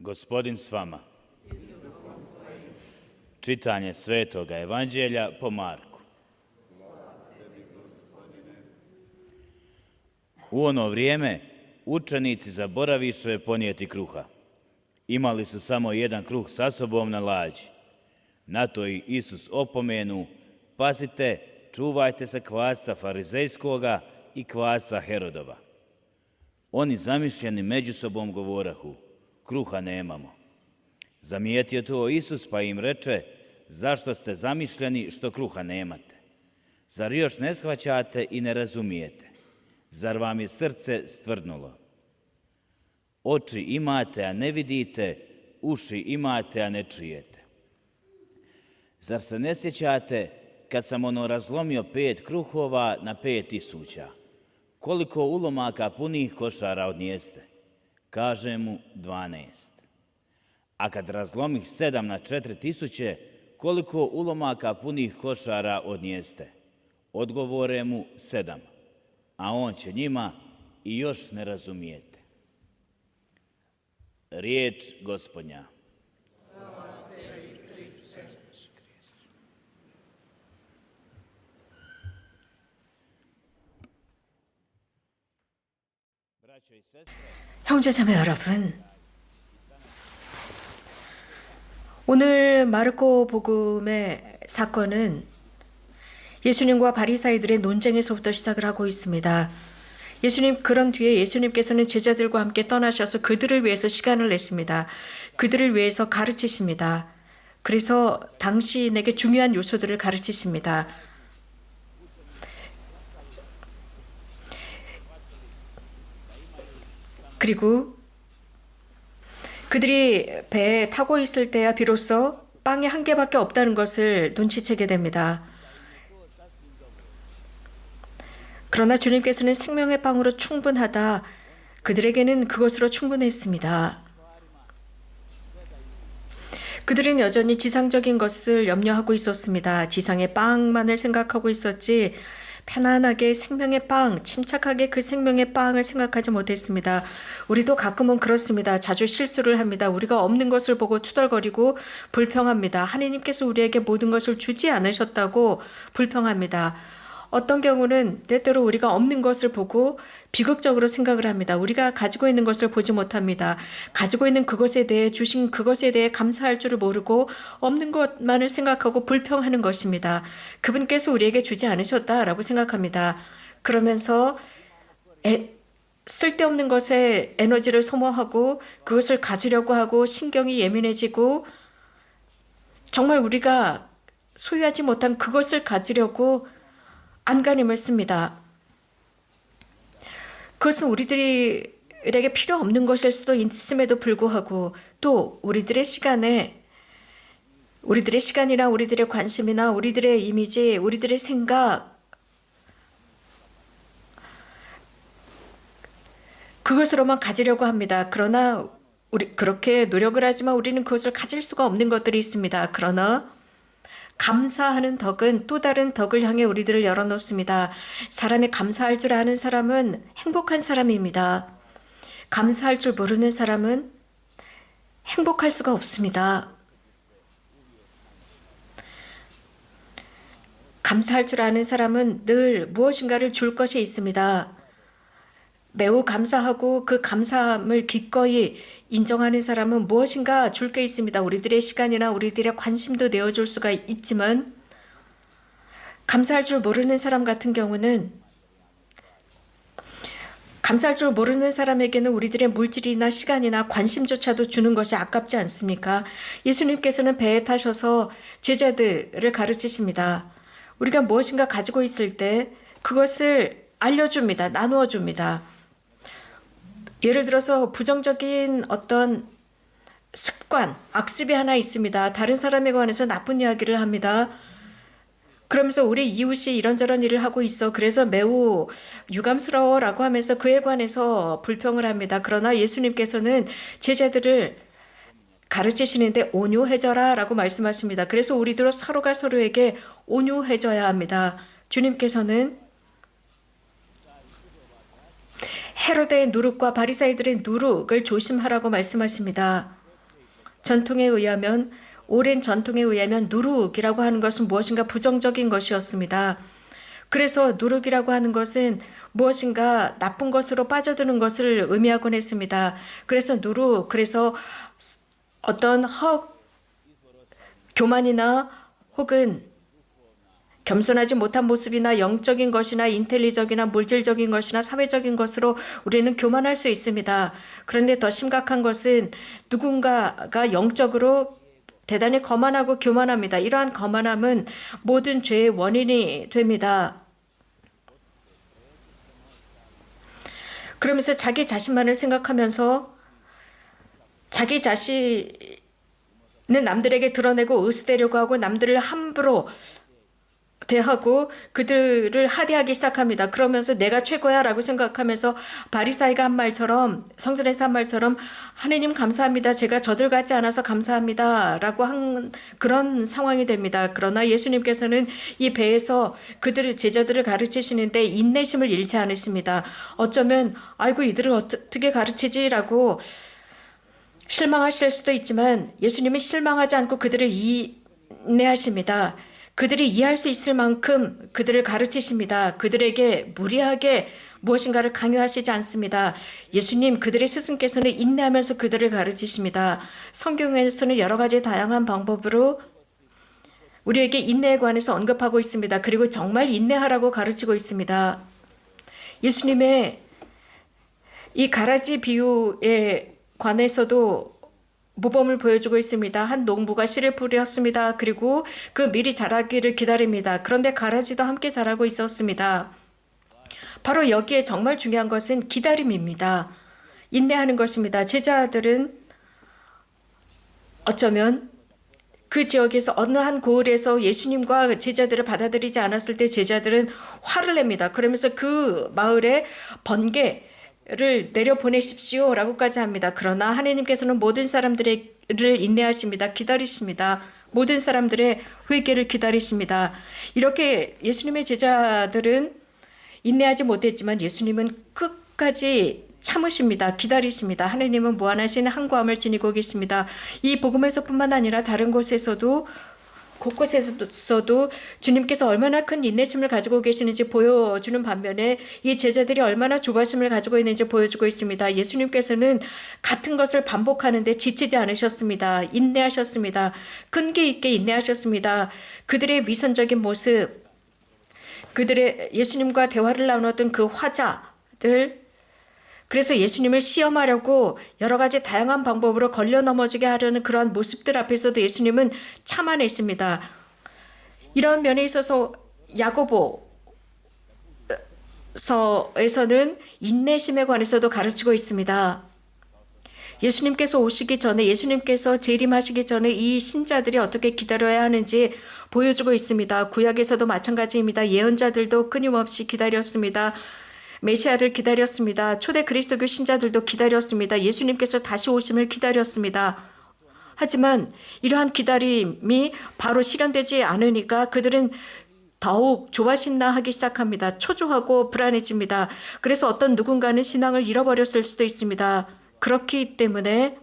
Gospodin s vama. Čitanje Svetoga Evanđelja po Marku. U ono vrijeme učenici zaboraviše ponijeti kruha. Imali su samo jedan kruh sa sobom na lađi. Na to i Isus opomenu: pazite, čuvajte se kvasca farizejskoga i kvasca Herodova. Oni zamišljeni među sobom govorahu: kruha nemamo. Zamijetio to Isus pa im reče: zašto ste zamišljeni što kruha nemate? Zar još ne shvaćate i ne razumijete? Zar vam je srce stvrdnulo? Oči imate, a ne vidite, uši imate, a ne čujete. Zar se ne sjećate kad sam razlomio 5 kruhova na 5.000? Koliko ulomaka punih košara odnijeste? Kaže mu: 12. A kad razlomih 7 na 4.000, koliko ulomaka punih košara odnijeste? Odgovore mu: 7. A on će njima: i još ne razumijete. Riječ Gospodnja. 형제자매 여러분, 오늘 마르코 복음의 사건은 예수님과 바리사이들의 논쟁에서부터 시작을 하고 있습니다. 그런 뒤에 예수님께서는 제자들과 함께 떠나셔서 그들을 위해서 시간을 냈습니다. 그들을 위해서 가르치십니다. 그래서 당신에게 중요한 요소들을 가르치십니다. 그리고 그들이 배에 타고 있을 때야 비로소 빵이 한 개밖에 없다는 것을 눈치채게 됩니다. 그러나 주님께서는 생명의 빵으로 충분하다. 그들에게는 그것으로 충분했습니다. 그들은 여전히 지상적인 것을 염려하고 있었습니다. 지상의 빵만을 생각하고 있었지 편안하게 생명의 빵, 침착하게 그 생명의 빵을 생각하지 못했습니다. 우리도 가끔은 그렇습니다. 자주 실수를 합니다. 우리가 없는 것을 보고 투덜거리고 불평합니다. 하나님께서 우리에게 모든 것을 주지 않으셨다고 불평합니다. 어떤 경우는 때때로 우리가 없는 것을 보고 비극적으로 생각을 합니다. 우리가 가지고 있는 것을 보지 못합니다. 가지고 있는 그것에 대해, 주신 그것에 대해 감사할 줄을 모르고 없는 것만을 생각하고 불평하는 것입니다. 그분께서 우리에게 주지 않으셨다라고 생각합니다. 그러면서 쓸데없는 것에 에너지를 소모하고 그것을 가지려고 하고 신경이 예민해지고 정말 우리가 소유하지 못한 그것을 가지려고 안간힘을 씁니다. 그것은 우리들에게 필요 없는 것일 수도 있음에도 불구하고 또 우리들의 시간이나 우리들의 관심이나 우리들의 이미지, 우리들의 생각, 그것으로만 가지려고 합니다. 그러나 그렇게 노력을 하지만 우리는 그것을 가질 수가 없는 것들이 있습니다. 그러나 감사하는 덕은 또 다른 덕을 향해 우리들을 열어놓습니다. 사람이 감사할 줄 아는 사람은 행복한 사람입니다. 감사할 줄 모르는 사람은 행복할 수가 없습니다. 감사할 줄 아는 사람은 늘 무엇인가를 줄 것이 있습니다. 매우 감사하고 그 감사함을 기꺼이 인정하는 사람은 무엇인가 줄 게 있습니다. 우리들의 시간이나 우리들의 관심도 내어줄 수가 있지만 감사할 줄 모르는 사람 같은 경우는 감사할 줄 모르는 사람에게는 우리들의 물질이나 시간이나 관심조차도 주는 것이 아깝지 않습니까? 예수님께서는 배에 타셔서 제자들을 가르치십니다. 우리가 무엇인가 가지고 있을 때 그것을 알려줍니다. 나누어 줍니다. 예를 들어서 부정적인 어떤 습관, 악습이 하나 있습니다. 다른 사람에 관해서 나쁜 이야기를 합니다. 그러면서 우리 이웃이 이런저런 일을 하고 있어. 그래서 매우 유감스러워라고 하면서 그에 관해서 불평을 합니다. 그러나 예수님께서는 제자들을 가르치시는데 온유해져라 라고 말씀하십니다. 그래서 우리도 서로가 서로에게 온유해져야 합니다. 주님께서는 헤로데의 누룩과 바리사이들의 누룩을 조심하라고 말씀하십니다. 전통에 의하면 오랜 전통에 의하면 누룩이라고 하는 것은 무엇인가 부정적인 것이었습니다. 그래서 누룩이라고 하는 것은 무엇인가 나쁜 것으로 빠져드는 것을 의미하곤 했습니다. 그래서 그래서 어떤 교만이나 혹은 겸손하지 못한 모습이나 영적인 것이나 인텔리적이나 물질적인 것이나 사회적인 것으로 우리는 교만할 수 있습니다. 그런데 더 심각한 것은 누군가가 영적으로 대단히 거만하고 교만합니다. 이러한 거만함은 모든 죄의 원인이 됩니다. 그러면서 자기 자신만을 생각하면서 자기 자신은 남들에게 드러내고 으스대려고 하고 남들을 함부로 대하고 그들을 하대하기 시작합니다. 그러면서 내가 최고야 라고 생각하면서 바리사이가 한 말처럼, 성전에서 한 말처럼 하느님 감사합니다. 제가 저들 같지 않아서 감사합니다 라고 한 그런 상황이 됩니다. 그러나 예수님께서는 이 배에서 제자들을 가르치시는데 인내심을 잃지 않으십니다. 어쩌면 아이고 이들을 어떻게 가르치지 라고 실망하실 수도 있지만 예수님은 실망하지 않고 그들을 인내하십니다. 그들이 이해할 수 있을 만큼 그들을 가르치십니다. 그들에게 무리하게 무엇인가를 강요하시지 않습니다. 예수님 그들의 스승께서는 인내하면서 그들을 가르치십니다. 성경에서는 여러 가지 다양한 방법으로 우리에게 인내에 관해서 언급하고 있습니다. 그리고 정말 인내하라고 가르치고 있습니다. 예수님의 이 가라지 비유에 관해서도 모범을 보여주고 있습니다. 한 농부가 씨를 뿌렸습니다. 그리고 그 밀이 자라기를 기다립니다. 그런데 가라지도 함께 자라고 있었습니다. 바로 여기에 정말 중요한 것은 기다림입니다. 인내하는 것입니다. 제자들은 어쩌면 그 지역에서 어느 한 고을에서 예수님과 제자들을 받아들이지 않았을 때 제자들은 화를 냅니다. 그러면서 그 마을에 번개를 내려보내십시오 라고까지 합니다. 그러나 하나님께서는 모든 사람들을 인내하십니다. 기다리십니다. 모든 사람들의 회개를 기다리십니다. 이렇게 예수님의 제자들은 인내하지 못했지만 예수님은 끝까지 참으십니다. 기다리십니다. 하나님은 무한하신 한구함을 지니고 계십니다. 이 복음에서뿐만 아니라 다른 곳에서도 곳곳에서도 주님께서 얼마나 큰 인내심을 가지고 계시는지 보여주는 반면에 이 제자들이 얼마나 조바심을 가지고 있는지 보여주고 있습니다. 예수님께서는 같은 것을 반복하는데 지치지 않으셨습니다. 인내하셨습니다. 끈기 있게 인내하셨습니다. 그들의 위선적인 모습, 그들의 예수님과 대화를 나누었던 그 화자들, 그래서 예수님을 시험하려고 여러 가지 다양한 방법으로 걸려 넘어지게 하려는 그러한 모습들 앞에서도 예수님은 참아내십니다. 이런 면에 있어서 야고보서에서는 인내심에 관해서도 가르치고 있습니다. 예수님께서 오시기 전에, 예수님께서 재림하시기 전에 이 신자들이 어떻게 기다려야 하는지 보여주고 있습니다. 구약에서도 마찬가지입니다. 예언자들도 끊임없이 기다렸습니다. 메시아를 기다렸습니다. 초대 그리스도교 신자들도 기다렸습니다. 예수님께서 다시 오심을 기다렸습니다. 하지만 이러한 기다림이 바로 실현되지 않으니까 그들은 더욱 조바심나하기 시작합니다. 초조하고 불안해집니다. 그래서 어떤 누군가는 신앙을 잃어버렸을 수도 있습니다. 그렇기 때문에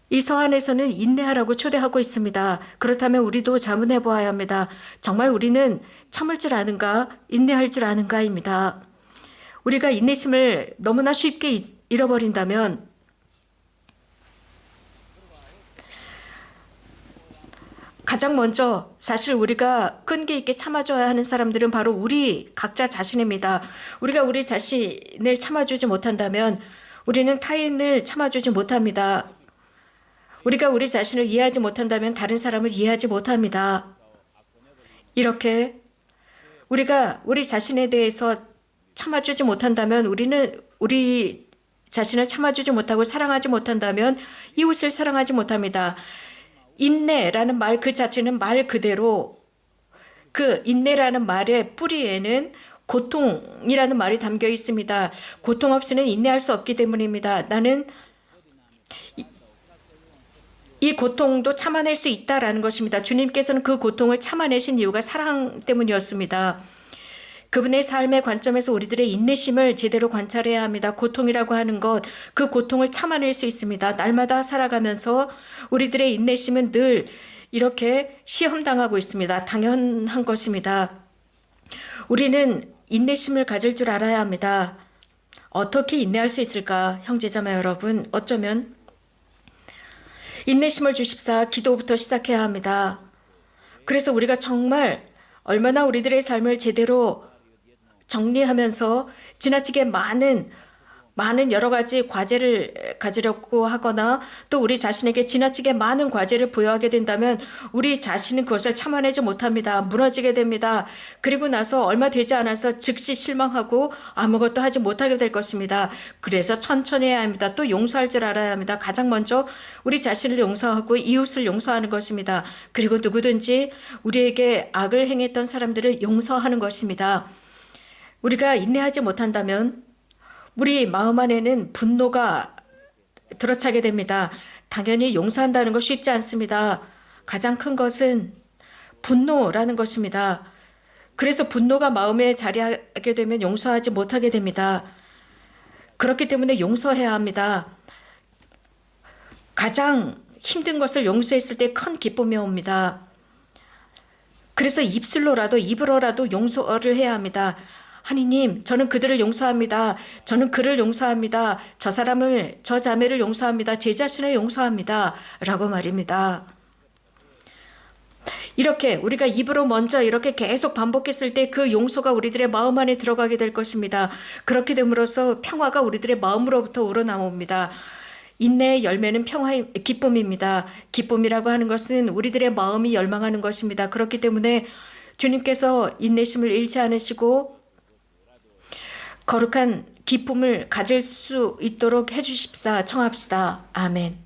이 서한에서는 인내하라고 초대하고 있습니다. 그렇다면 우리도 자문해 보아야 합니다. 정말 우리는 참을 줄 아는가, 인내할 줄 아는가입니다. 우리가 인내심을 너무나 쉽게 잃어버린다면 가장 먼저 사실 우리가 끈기 있게 참아줘야 하는 사람들은 바로 우리 각자 자신입니다. 우리가 우리 자신을 참아주지 못한다면 우리는 타인을 참아주지 못합니다. 우리가 우리 자신을 이해하지 못한다면 다른 사람을 이해하지 못합니다. 이렇게 우리가 우리 자신에 대해서 참아주지 못한다면 우리는 우리 자신을 참아주지 못하고 사랑하지 못한다면 이웃을 사랑하지 못합니다. 인내라는 말 그 자체는 말 그대로 그 인내라는 말의 뿌리에는 고통이라는 말이 담겨 있습니다. 고통 없이는 인내할 수 없기 때문입니다. 나는 이 고통도 참아낼 수 있다라는 것입니다. 주님께서는 그 고통을 참아내신 이유가 사랑 때문이었습니다. 그분의 삶의 관점에서 우리들의 인내심을 제대로 관찰해야 합니다. 고통이라고 하는 것, 그 고통을 참아낼 수 있습니다. 날마다 살아가면서 우리들의 인내심은 늘 이렇게 시험당하고 있습니다. 당연한 것입니다. 우리는 인내심을 가질 줄 알아야 합니다. 어떻게 인내할 수 있을까? 형제자매 여러분, 어쩌면 인내심을 주십사 기도부터 시작해야 합니다. 그래서 우리가 정말 얼마나 우리들의 삶을 제대로 정리하면서 지나치게 많은 여러 가지 과제를 가지려고 하거나 또 우리 자신에게 지나치게 많은 과제를 부여하게 된다면 우리 자신은 그것을 참아내지 못합니다. 무너지게 됩니다. 그리고 나서 얼마 되지 않아서 즉시 실망하고 아무것도 하지 못하게 될 것입니다. 그래서 천천히 해야 합니다. 또 용서할 줄 알아야 합니다. 가장 먼저 우리 자신을 용서하고 이웃을 용서하는 것입니다. 그리고 누구든지 우리에게 악을 행했던 사람들을 용서하는 것입니다. 우리가 인내하지 못한다면 우리 마음 안에는 분노가 들어차게 됩니다. 당연히 용서한다는 거 쉽지 않습니다. 가장 큰 것은 분노라는 것입니다. 그래서 분노가 마음에 자리하게 되면 용서하지 못하게 됩니다. 그렇기 때문에 용서해야 합니다. 가장 힘든 것을 용서했을 때 큰 기쁨이 옵니다. 그래서 입으로라도 용서를 해야 합니다. 하느님, 저는 그들을 용서합니다. 저는 그를 용서합니다. 저 사람을, 저 자매를 용서합니다. 제 자신을 용서합니다. 라고 말입니다. 이렇게 우리가 입으로 먼저 이렇게 계속 반복했을 때 그 용서가 우리들의 마음 안에 들어가게 될 것입니다. 그렇게 됨으로써 평화가 우리들의 마음으로부터 우러나옵니다. 인내의 열매는 평화의 기쁨입니다. 기쁨이라고 하는 것은 우리들의 마음이 열망하는 것입니다. 그렇기 때문에 주님께서 인내심을 잃지 않으시고 거룩한 기쁨을 가질 수 있도록 해주십사 청합시다. 아멘.